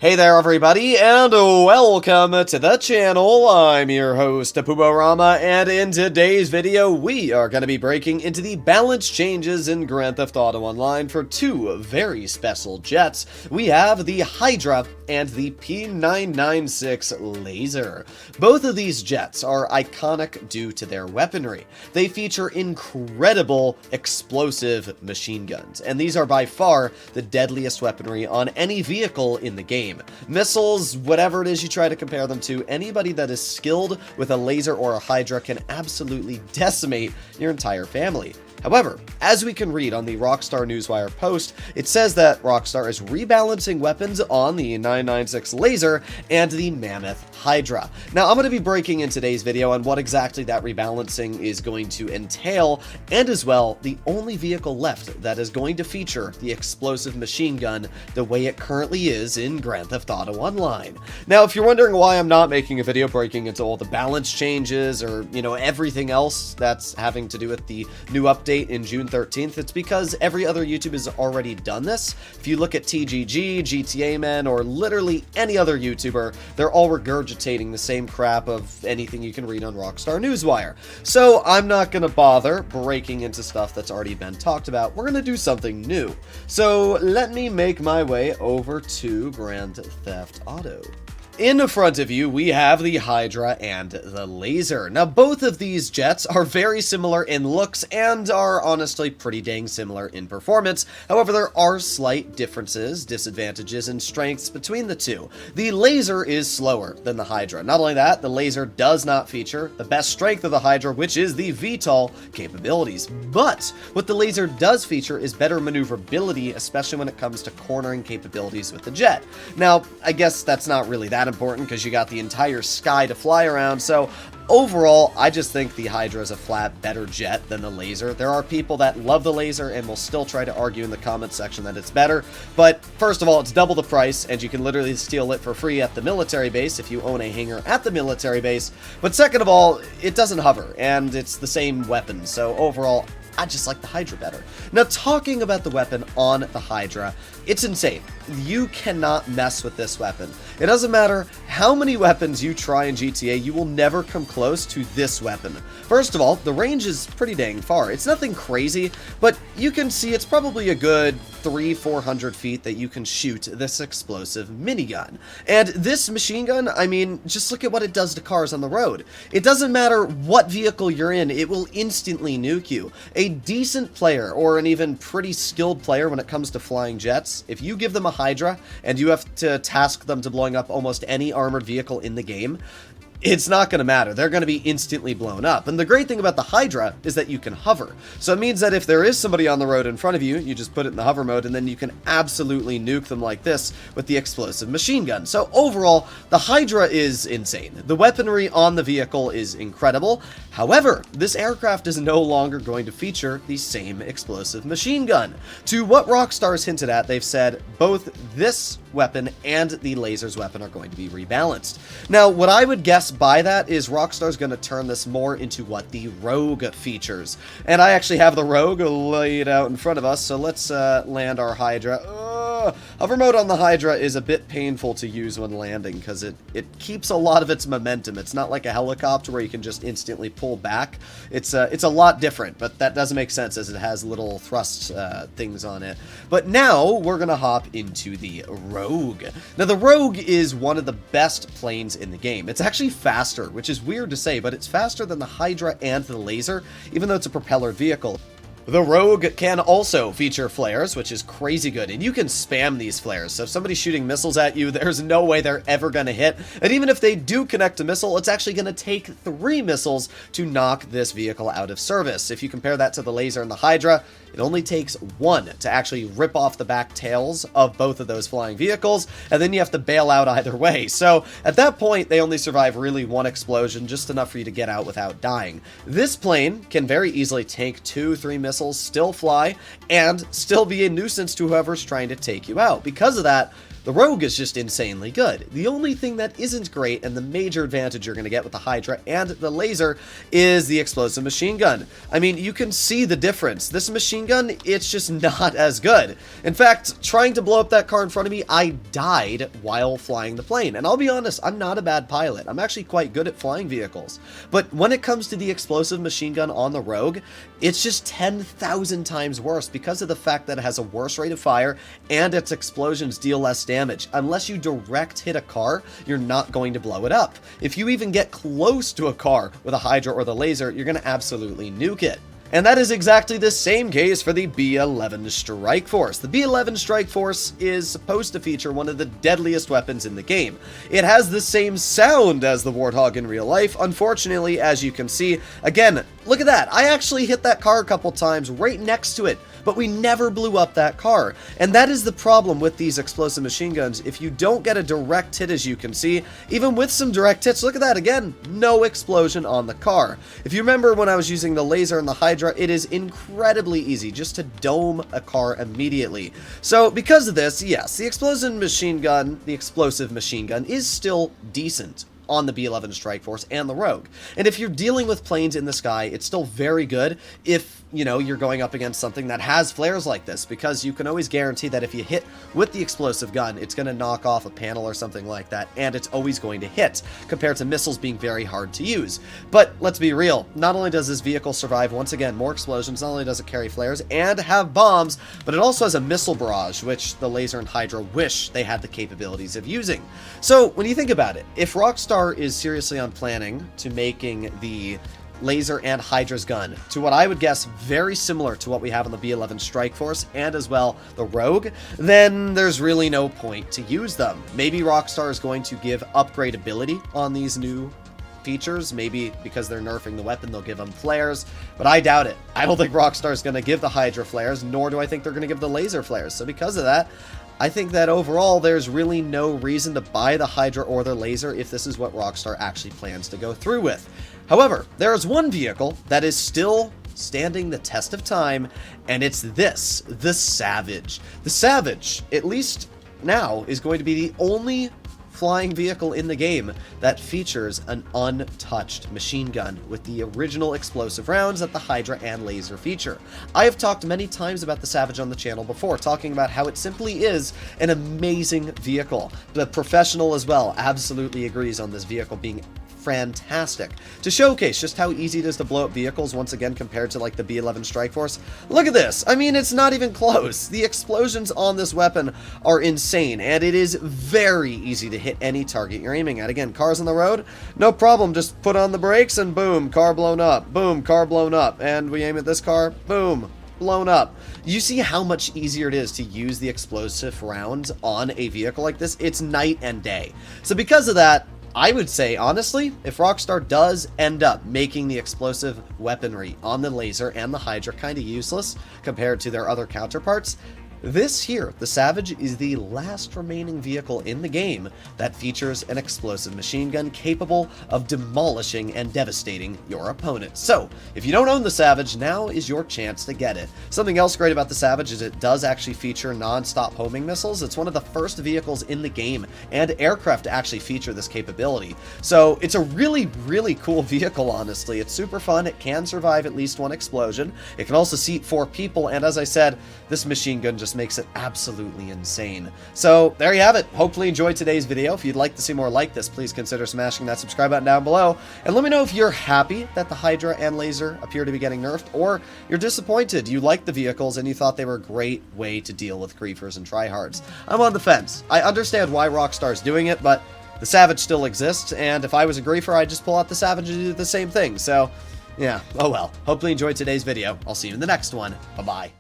Hey there everybody, and welcome to the channel. I'm your host, Puborama, and in today's video, we are going to be breaking into the balance changes in Grand Theft Auto Online for two very special jets. We have the HYDRA and the P996 Lazer. Both of these jets are iconic due to their weaponry. They feature incredible explosive machine guns, and these are by far the deadliest weaponry on any vehicle in the game. Missiles, whatever it is you try to compare them to, anybody that is skilled with a laser or a HYDRA can absolutely decimate your entire family. However, as we can read on the Rockstar Newswire post, it says that Rockstar is rebalancing weapons on the 996 Lazer and the Mammoth HYDRA. Now, I'm going to be breaking in today's video on what exactly that rebalancing is going to entail, and as well, the only vehicle left that is going to feature the explosive machine gun the way it currently is in Grand Theft Auto Online. Now, if you're wondering why I'm not making a video breaking into all the balance changes or, everything else that's having to do with the new update in June 13th, it's because every other YouTuber has already done this. If you look at TGG, GTA Men, or literally any other YouTuber, they're all regurgitating the same crap of anything you can read on Rockstar Newswire. So I'm not going to bother breaking into stuff that's already been talked about. We're going to do something new. So let me make my way over to Grand Theft Auto. In front of you, we have the HYDRA and the Lazer. Now, both of these jets are very similar in looks and are honestly pretty dang similar in performance. However, there are slight differences, disadvantages, and strengths between the two. The Lazer is slower than the HYDRA. Not only that, the Lazer does not feature the best strength of the HYDRA, which is the VTOL capabilities. But what the Lazer does feature is better maneuverability, especially when it comes to cornering capabilities with the jet. Now, I guess that's not really that important because you got the entire sky to fly around, so overall, I just think the HYDRA is a flat better jet than the Lazer. There are people that love the Lazer and will still try to argue in the comment section that it's better, but first of all, it's double the price, and you can literally steal it for free at the military base if you own a hangar at the military base, but second of all, it doesn't hover, and it's the same weapon, so overall, I just like the HYDRA better. Now, talking about the weapon on the HYDRA, it's insane. You cannot mess with this weapon. It doesn't matter how many weapons you try in GTA, you will never come close to this weapon. First of all, the range is pretty dang far. It's nothing crazy, but you can see it's probably a good 300-400 feet that you can shoot this explosive minigun. And this machine gun, I mean, just look at what it does to cars on the road. It doesn't matter what vehicle you're in, it will instantly nuke you. A decent player, or an even pretty skilled player when it comes to flying jets, if you give them a HYDRA and you have to task them to blowing up almost any armored vehicle in the game, it's not going to matter. They're going to be instantly blown up. And the great thing about the HYDRA is that you can hover. So it means that if there is somebody on the road in front of you, you just put it in the hover mode, and then you can absolutely nuke them like this with the explosive machine gun. So overall, the HYDRA is insane. The weaponry on the vehicle is incredible. However, this aircraft is no longer going to feature the same explosive machine gun. To what Rockstar's hinted at, they've said both this weapon and the Lazer's weapon are going to be rebalanced. Now, what I would guess by that is Rockstar's going to turn this more into what the Rogue features. And I actually have the Rogue laid out in front of us, so let's land our HYDRA. Hover mode on the HYDRA is a bit painful to use when landing because it keeps a lot of its momentum. It's not like a helicopter where you can just instantly pull back. It's a lot different, but that doesn't make sense as it has little thrust things on it. But now we're going to hop into the Rogue. Now, the Rogue is one of the best planes in the game. It's actually faster, which is weird to say, but it's faster than the HYDRA and the Lazer, even though it's a propellered vehicle. The Rogue can also feature flares, which is crazy good, and you can spam these flares, so if somebody's shooting missiles at you, there's no way they're ever going to hit, and even if they do connect a missile, it's actually going to take 3 missiles to knock this vehicle out of service. If you compare that to the Lazer and the HYDRA, it only takes 1 to actually rip off the back tails of both of those flying vehicles, and then you have to bail out either way. So at that point, they only survive really 1 explosion, just enough for you to get out without dying. This plane can very easily tank 2-3 missiles, still fly, and still be a nuisance to whoever's trying to take you out. Because of that, the The Rogue is just insanely good. The only thing that isn't great, and the major advantage you're going to get with the Hydra and the Lazer, is the explosive machine gun. I mean, you can see the difference. This machine gun, it's just not as good. In fact, trying to blow up that car in front of me, I died while flying the plane. And I'll be honest, I'm not a bad pilot. I'm actually quite good at flying vehicles. But when it comes to the explosive machine gun on the Rogue, it's just 10,000 times worse because of the fact that it has a worse rate of fire and its explosions deal less damage. Unless you direct hit a car, you're not going to blow it up. If you even get close to a car with a Hydra or the Lazer, you're going to absolutely nuke it. And that is exactly the same case for the B-11 Strike Force. The B-11 Strike Force is supposed to feature one of the deadliest weapons in the game. It has the same sound as the Warthog in real life. Unfortunately, as you can see, again, look at that. I actually hit that car a couple times right next to it, but we never blew up that car. And that is the problem with these explosive machine guns. If you don't get a direct hit, as you can see, even with some direct hits, look at that again, no explosion on the car. If you remember when I was using the Lazer and the Hydra, it is incredibly easy just to dome a car immediately. So because of this, yes, the explosive machine gun is still decent on the B-11 Strike Force and the Rogue. And if you're dealing with planes in the sky, it's still very good if, you know, you're going up against something that has flares like this, because you can always guarantee that if you hit with the explosive gun, it's going to knock off a panel or something like that, and it's always going to hit, compared to missiles being very hard to use. But let's be real, not only does this vehicle survive, once again, more explosions, not only does it carry flares and have bombs, but it also has a missile barrage, which the Lazer and Hydra wish they had the capabilities of using. So when you think about it, if Rockstar is seriously on planning to making the Lazer and Hydra's gun to what I would guess very similar to what we have on the B-11 Strike Force and as well the Rogue, then there's really no point to use them. Maybe Rockstar is going to give upgradability on these new features. Maybe because they're nerfing the weapon, they'll give them flares, but I doubt it. I don't think Rockstar is going to give the Hydra flares, nor do I think they're going to give the Lazer flares. So because of that, I think that overall, there's really no reason to buy the Hydra or the Lazer if this is what Rockstar actually plans to go through with. However, there is one vehicle that is still standing the test of time, and it's this, the Savage. The Savage, at least now, is going to be the only flying vehicle in the game that features an untouched machine gun with the original explosive rounds that the Hydra and Lazer feature. I have talked many times about the Savage on the channel before, talking about how it simply is an amazing vehicle. The professional as well absolutely agrees on this vehicle being fantastic. To showcase just how easy it is to blow up vehicles, once again compared to like the B-11 Strike Force, look at this. I mean, it's not even close. The explosions on this weapon are insane, and it is very easy to hit any target you're aiming at. Again, cars on the road, no problem, just put on the brakes and boom, car blown up, boom, car blown up, and we aim at this car, boom, blown up. You see how much easier it is to use the explosive rounds on a vehicle like this? It's night and day. So because of that, I would say, honestly, if Rockstar does end up making the explosive weaponry on the Lazer and the Hydra kind of useless compared to their other counterparts, this here, the Savage, is the last remaining vehicle in the game that features an explosive machine gun capable of demolishing and devastating your opponent. So, if you don't own the Savage, now is your chance to get it. Something else great about the Savage is it does actually feature non-stop homing missiles. It's one of the first vehicles in the game and aircraft to actually feature this capability. So, it's a really, really cool vehicle, honestly. It's super fun. It can survive at least one explosion. It can also seat 4 people, and as I said, this machine gun just makes it absolutely insane. So there you have it. Hopefully you enjoyed today's video. If you'd like to see more like this, please consider smashing that subscribe button down below, and let me know if you're happy that the Hydra and Lazer appear to be getting nerfed, or you're disappointed. You liked the vehicles and you thought they were a great way to deal with griefers and tryhards. I'm on the fence. I understand why Rockstar's doing it, but the Savage still exists, and if I was a griefer, I'd just pull out the Savage and do the same thing. So yeah, oh well. Hopefully you enjoyed today's video. I'll see you in the next one. Bye-bye.